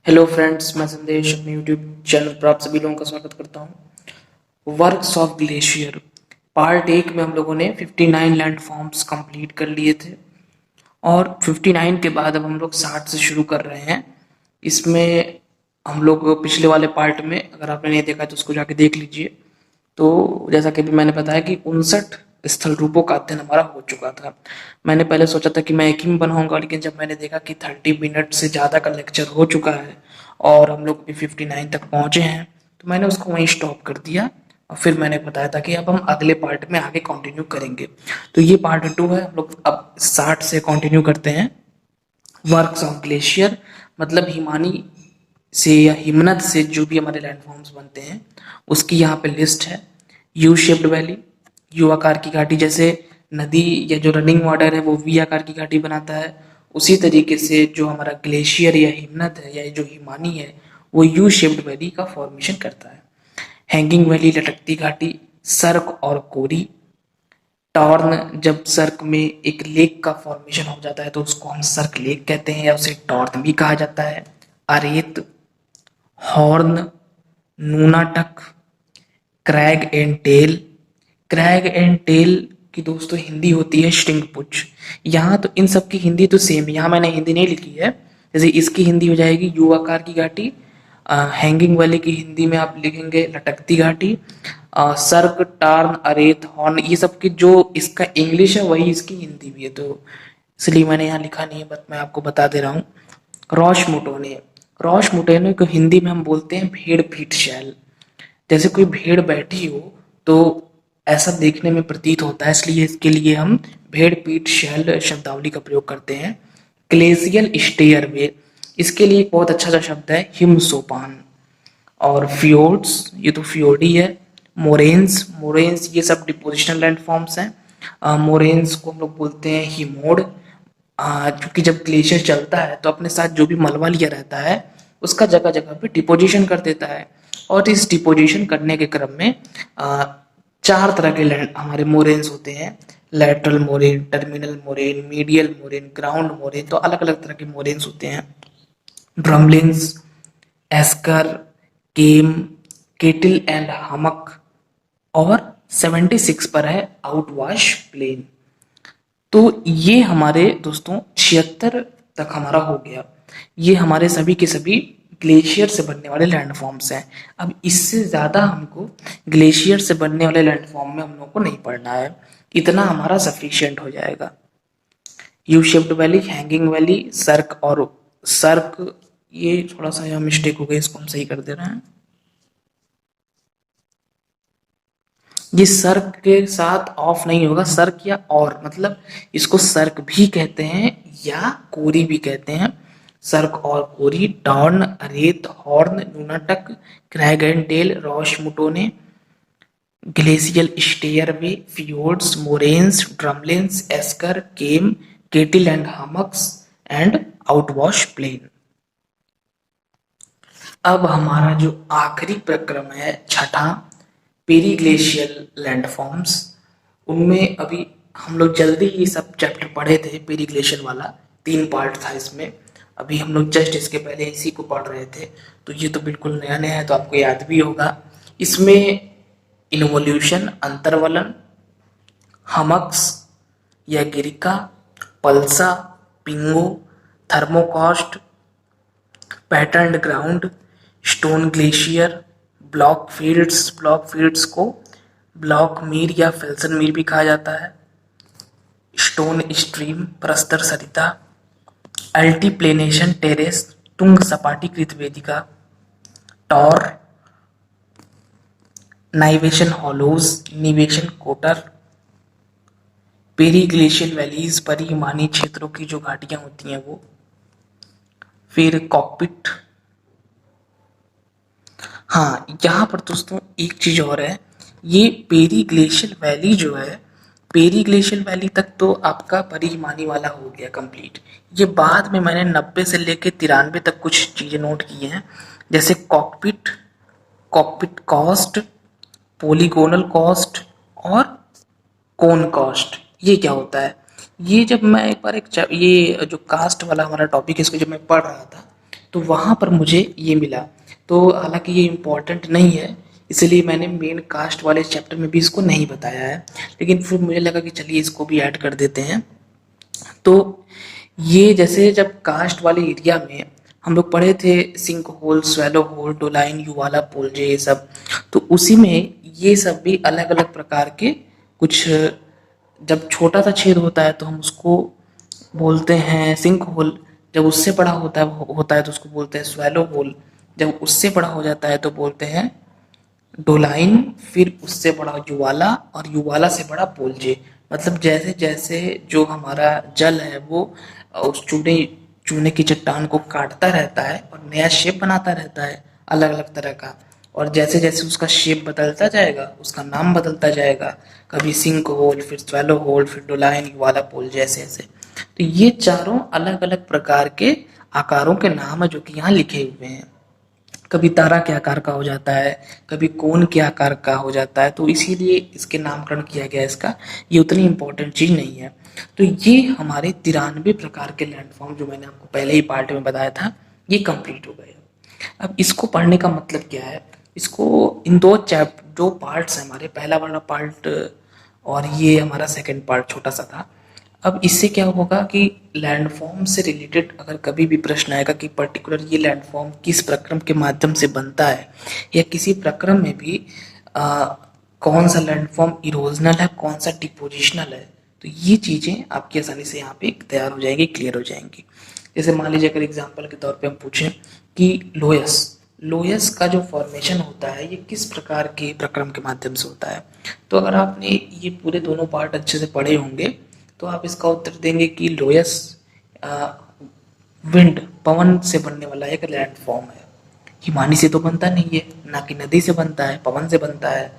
Hello friends, मैं संदेश अपने यूट्यूब चैनल पर आप सभी लोगों का स्वागत करता हूँ। वर्क्स ऑफ ग्लेशियर पार्ट एक में हम लोगों ने 59 लैंड फॉर्म्स कंप्लीट कर लिए थे और 59 के बाद अब हम लोग 60 से शुरू कर रहे हैं। इसमें हम लोग पिछले वाले पार्ट में, अगर आपने नहीं देखा तो उसको जाके देख लीजिए। तो जैसा कि अभी मैंने बताया कि 59 स्थल रूपों का अध्ययन हमारा हो चुका था। मैंने पहले सोचा था कि मैं एक ही में बनाऊंगा, लेकिन जब मैंने देखा कि 30 मिनट से ज़्यादा का लेक्चर हो चुका है और हम लोग अभी 59 तक पहुंचे हैं, तो मैंने उसको वहीं स्टॉप कर दिया। और फिर मैंने बताया था कि अब हम अगले पार्ट में आगे कंटिन्यू करेंगे। तो ये पार्ट 2 है। हम लोग अब 60 से कंटिन्यू करते हैं। वर्क्स ऑफ ग्लेशियर मतलब हिमानी से या हिमनद से जो भी हमारे लैंडफॉर्म्स बनते हैं उसकी यहाँ पे लिस्ट है। यू शेप्ड वैली, यू आकार की घाटी, जैसे नदी या जो रनिंग वाटर है वो वी आकार की घाटी बनाता है, उसी तरीके से जो हमारा ग्लेशियर या हिमनद है या जो हिमानी है वो यू शेप्ड वैली का फॉर्मेशन करता है। हैंगिंग वैली लटकती घाटी, सर्क और कोरी। टॉर्न, जब सर्क में एक लेक का फॉर्मेशन हो जाता है तो उसको हम सर्क लेक कहते हैं या उसे टॉर्न भी कहा जाता है। Arete, horn, nunatak, crag and tail. Crag and tail की दोस्तों हिंदी होती है श्रृंगपुच्छ। यहाँ तो इन सब की हिंदी तो सेम है, यहाँ मैंने हिंदी नहीं लिखी है। जैसे इसकी हिंदी हो जाएगी यू आकार की घाटी, हैंगिंग वाले की हिंदी में आप लिखेंगे लटकती घाटी। सर्क, टार्न, अरेत, हॉर्न, ये सब की जो इसका इंग्लिश है वही इसकी हिंदी भी है, तो इसलिए मैंने यहाँ लिखा नहीं है, बट मैं आपको बता दे रहा हूँ। रॉश मुटोने, रॉश मुटोने को हिंदी में हम बोलते हैं भेड़ पीठ शैल। जैसे कोई भेड़ बैठी हो तो ऐसा देखने में प्रतीत होता है, इसलिए इसके लिए हम भेड़ पीठ शैल शब्दावली का प्रयोग करते हैं। ग्लेशियल स्टेयरवे, इसके लिए एक बहुत अच्छा सा शब्द है हिम सोपान। और फियोर्ड्स, ये तो फियोर्ड ही है। मोरेन्स, मोरेन्स ये सब डिपोजिशनल लैंड फॉर्म्स हैं। मोरेन्स को हम लोग बोलते हैं हिमोड, क्योंकि जब ग्लेशियर चलता है तो अपने साथ जो भी मलबा लिया रहता है उसका जगह जगह पे डिपोजिशन कर देता है। और इस डिपोजिशन करने के क्रम में चार तरह के लैंड हमारे मोरेन्स होते हैं। Lateral moraine, terminal moraine, medial moraine, ground moraine, तो अलग अलग तरह के मोरेन्स होते हैं। Drumlins, esker, kame, kettle and hummock. और 76 पर है आउटवाश प्लेन। तो ये हमारे दोस्तों 76 तक हमारा हो गया। ये हमारे सभी के सभी ग्लेशियर से बनने वाले लैंडफॉर्म्स हैं। अब इससे ज़्यादा हमको ग्लेशियर से बनने वाले लैंडफॉर्म में हम लोग को नहीं पढ़ना है, इतना हमारा सफिशिएंट हो जाएगा। U shaped valley, hanging valley, cirque और सर्क, ये थोड़ा सा यहाँ मिस्टेक हो गई, इसको हम सही कर दे रहे हैं। ये सर्क के साथ ऑफ नहीं होगा, सर्क या और, मतलब इसको सर्क भी कहते हैं या कोरी भी कहते हैं। सर्क और corrie, tarn, arete, horn, nunatak, crag and tail, roche moutonnee, glacial stairway, fjords, moraines, drumlins, esker, kame, kettle and hummocks and outwash plain. अब हमारा जो आखिरी प्रक्रम है छठा, पेरीग्लेशियल लैंडफॉर्म्स, उनमें अभी हम लोग जल्दी ही सब चैप्टर पढ़े थे। पेरीग्लेशियल वाला 3 पार्ट था इसमें, अभी हम लोग जस्ट इसके पहले इसी को पढ़ रहे थे, तो ये तो बिल्कुल नया नया है, तो आपको याद भी होगा। इसमें इन्वोल्यूशन, अंतर्वलन, हमक्स या गिरिका, palsa, pingo, thermokarst, patterned ground, stone glacier, block fields, block fields को ब्लॉक मीर या फेल्सन मीर भी कहा जाता है, स्टोन स्ट्रीम, प्रस्तर सरिता, अल्टीप्लेनेशन टेरेस, तुंग सपाटीकृत वेदिका, टॉर, नाइवेशन हॉलोज, निवेशन कोटर, पेरीग्लेशियल वैलीज, परिहिमानी क्षेत्रों की जो घाटियां होती हैं वो, फिर कॉकपिट। हाँ, यहाँ पर दोस्तों एक चीज और है, ये पेरीग्लेशियल वैली जो है, पेरीग्लेशियल वैली तक तो आपका परिहिमानी वाला हो गया कंप्लीट। ये बाद में मैंने 90 से लेके 93 तक कुछ चीजें नोट की हैं, जैसे cockpit, cockpit cost, polygonal cost और कोन कॉस्ट। ये क्या होता है? ये जब मैं एक बार ये जो कास्ट वाला हमारा टॉपिक है इसको जब मैं पढ़ रहा था तो वहाँ पर मुझे ये मिला। तो हालांकि ये इम्पोर्टेंट नहीं है, इसलिए मैंने मेन कास्ट वाले चैप्टर में भी इसको नहीं बताया है, लेकिन फिर मुझे लगा कि चलिए इसको भी ऐड कर देते हैं। तो ये जैसे जब कास्ट वाले एरिया में हम लोग पढ़े थे sink hole, swallow hole, doline, uvala, polje, ये सब, तो उसी में ये सब भी अलग अलग प्रकार के कुछ, जब छोटा सा छेद होता है तो हम उसको बोलते हैं सिंक होल, जब उससे बड़ा होता है तो उसको बोलते हैं स्वेलो होल, जब उससे बड़ा हो जाता है तो बोलते हैं डोलाइन, फिर उससे बड़ा युवाला और युवाला से बड़ा पोलजे। मतलब जैसे जैसे जो हमारा जल है वो उस चूने चूने की चट्टान को काटता रहता है और नया शेप बनाता रहता है अलग अलग तरह का, और जैसे जैसे उसका शेप बदलता जाएगा उसका नाम बदलता जाएगा, कभी सिंक होल, फिर स्वेलो होल, फिर डोलाइन, युवाला, पोल, जैसे ऐसे। तो ये चारों अलग अलग प्रकार के आकारों के नाम है जो कि यहाँ लिखे हुए हैं। कभी तारा के आकार का हो जाता है, कभी कोन के आकार का हो जाता है, तो इसीलिए इसके नामकरण किया गया इसका। ये उतनी इम्पोर्टेंट चीज़ नहीं है। तो ये हमारे 93 प्रकार के लैंडफॉर्म जो मैंने आपको पहले ही पार्ट में बताया था, ये कंप्लीट हो गए। अब इसको पढ़ने का मतलब क्या है, इसको इन दो पार्ट्स हैं हमारे, पहला वाला पार्ट और ये हमारा सेकंड पार्ट छोटा सा था। अब इससे क्या होगा कि लैंडफॉर्म से रिलेटेड अगर कभी भी प्रश्न आएगा कि पर्टिकुलर ये लैंडफॉर्म किस प्रक्रम के माध्यम से बनता है, या किसी प्रक्रम में भी कौन सा लैंडफॉर्म इरोजनल है, कौन सा डिपोजिशनल है, तो ये चीज़ें आपकी आसानी से यहाँ पे तैयार हो जाएंगी, क्लियर हो जाएंगी। जैसे मान लीजिए अगर एग्जाम्पल के तौर पे हम पूछें कि लोयस लोयस का जो फॉर्मेशन होता है ये किस प्रकार के प्रक्रम के माध्यम से होता है, तो अगर आपने ये पूरे दोनों पार्ट अच्छे से पढ़े होंगे तो आप इसका उत्तर देंगे कि लोयस विंड, पवन से बनने वाला एक लैंडफॉर्म है। हिमानी से तो बनता नहीं है, ना कि नदी से बनता है, पवन से बनता है।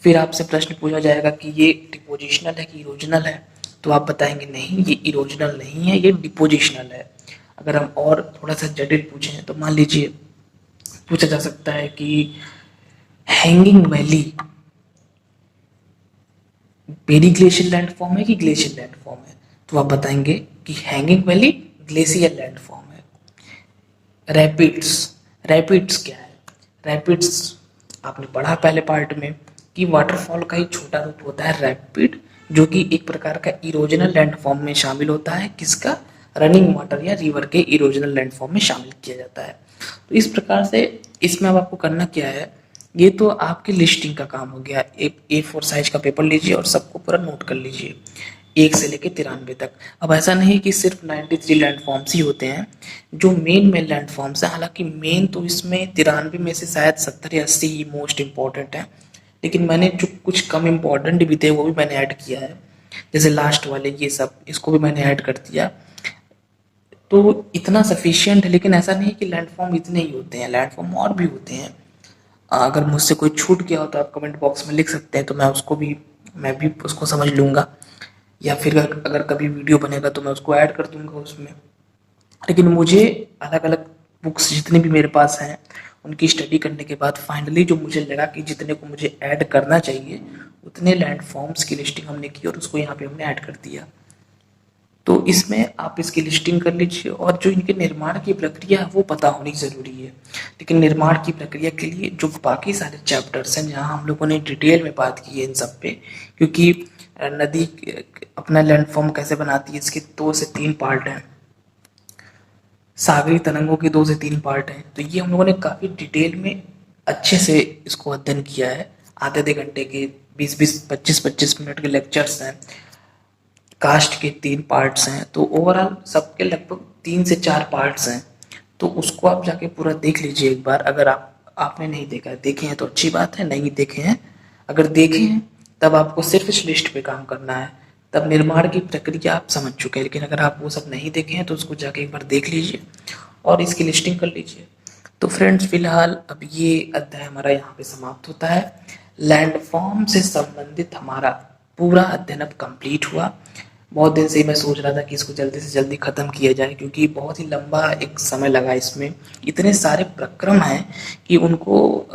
फिर आपसे प्रश्न पूछा जाएगा कि ये डिपोजिशनल है कि इरोजनल है, तो आप बताएंगे नहीं, ये इरोजनल नहीं है, ये डिपोजिशनल है। अगर हम और थोड़ा सा जटिल पूछें तो मान लीजिए पूछा जा सकता है कि hanging valley periglacial landform है कि ग्लेशियर लैंडफॉर्म है, तो आप बताएंगे कि हैंगिंग वैली ग्लेशियर लैंडफॉर्म है। रैपिड्स, रैपिड्स क्या है? रैपिड्स आपने पढ़ा पहले पार्ट में कि वाटरफॉल का ही छोटा रूप होता है रैपिड, जो कि एक प्रकार का इरोजनल लैंडफॉर्म में शामिल होता है। किसका? रनिंग वाटर या रिवर के इरोजनल लैंडफॉर्म में शामिल किया जाता है। तो इस प्रकार से इसमें अब आपको करना क्या है, ये तो आपकी लिस्टिंग का काम हो गया। एक A4 साइज का पेपर लीजिए और सबको पूरा नोट कर लीजिए 1 से लेकर 93 तक। अब ऐसा नहीं कि सिर्फ 93 लैंडफॉर्म्स ही होते हैं जो मेन लैंडफॉर्म्स हैं, हालांकि मेन तो इसमें 93 में से शायद 70 या 80 ही मोस्ट इंपॉर्टेंट है, लेकिन मैंने जो कुछ कम इम्पोर्टेंट भी थे वो भी मैंने ऐड किया है, जैसे लास्ट वाले ये सब, इसको भी मैंने ऐड कर दिया। तो इतना सफिशियंट है, लेकिन ऐसा नहीं कि लैंडफॉर्म इतने ही होते हैं, लैंडफॉर्म और भी होते हैं। अगर मुझसे कोई छूट गया हो तो आप कमेंट बॉक्स में लिख सकते हैं, तो मैं भी उसको समझ लूँगा, या फिर अगर कभी वीडियो बनेगा तो मैं उसको ऐड कर दूंगा उसमें। लेकिन मुझे अलग अलग बुक्स जितने भी मेरे पास हैं उनकी स्टडी करने के बाद फाइनली जो मुझे लगा कि जितने को मुझे ऐड करना चाहिए उतने लैंडफॉर्म्स की लिस्टिंग हमने की और उसको यहाँ पे हमने ऐड कर दिया। तो इसमें आप इसकी लिस्टिंग कर लीजिए, और जो इनके निर्माण की प्रक्रिया है वो पता होनी ज़रूरी है। लेकिन निर्माण की प्रक्रिया के लिए जो बाकी सारे चैप्टर्स हैं जहाँ हम लोगों ने डिटेल में बात की है इन सब पे, क्योंकि नदी अपना लैंडफॉर्म कैसे बनाती है इसके 2 से 3 पार्ट हैं, सागरी तरंगों के 2 से 3 पार्ट हैं, तो ये हम लोगों ने काफ़ी डिटेल में अच्छे से इसको अध्ययन किया है। आधे आधे घंटे के 20-20, 25-25 मिनट के लेक्चर्स हैं, कास्ट के 3 पार्ट्स हैं, तो ओवरऑल सबके लगभग 3 से 4 पार्ट्स हैं। तो उसको आप जाके पूरा देख लीजिए एक बार। अगर आपने नहीं देखा है, देखे हैं तो अच्छी बात है, नहीं देखे हैं, अगर देखे हैं तब आपको सिर्फ इस लिस्ट पे काम करना है, तब निर्माण की प्रक्रिया आप समझ चुके हैं। लेकिन अगर आप वो सब नहीं देखे हैं तो उसको जाके एक बार देख लीजिए और इसकी लिस्टिंग कर लीजिए। तो फ्रेंड्स, फिलहाल अब ये अध्याय हमारा यहाँ पे समाप्त होता है। लैंडफॉर्म से संबंधित हमारा पूरा अध्ययन अब कंप्लीट हुआ। बहुत दिन से मैं सोच रहा था कि इसको जल्दी से जल्दी ख़त्म किया जाए, क्योंकि बहुत ही लंबा एक समय लगा इसमें, इतने सारे प्रक्रम हैं कि उनको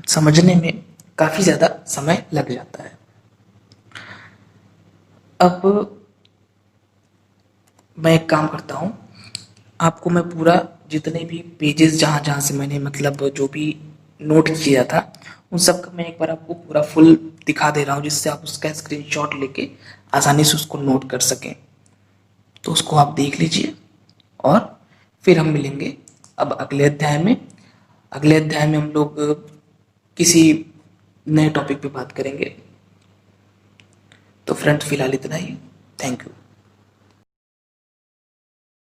समझने में काफ़ी ज़्यादा समय लग जाता है। अब मैं एक काम करता हूँ, आपको मैं पूरा जितने भी पेजेस जहाँ जहाँ से मैंने मतलब जो भी नोट किया था उन सब का मैं एक बार आपको पूरा फुल दिखा दे रहा हूँ, जिससे आप उसका स्क्रीनशॉट लेके आसानी से उसको नोट कर सकें। तो उसको आप देख लीजिए और फिर हम मिलेंगे अब अगले अध्याय में। अगले अध्याय में हम लोग किसी नए टॉपिक पे बात करेंगे। तो फ्रेंड्स फिलहाल इतना ही। Thank you.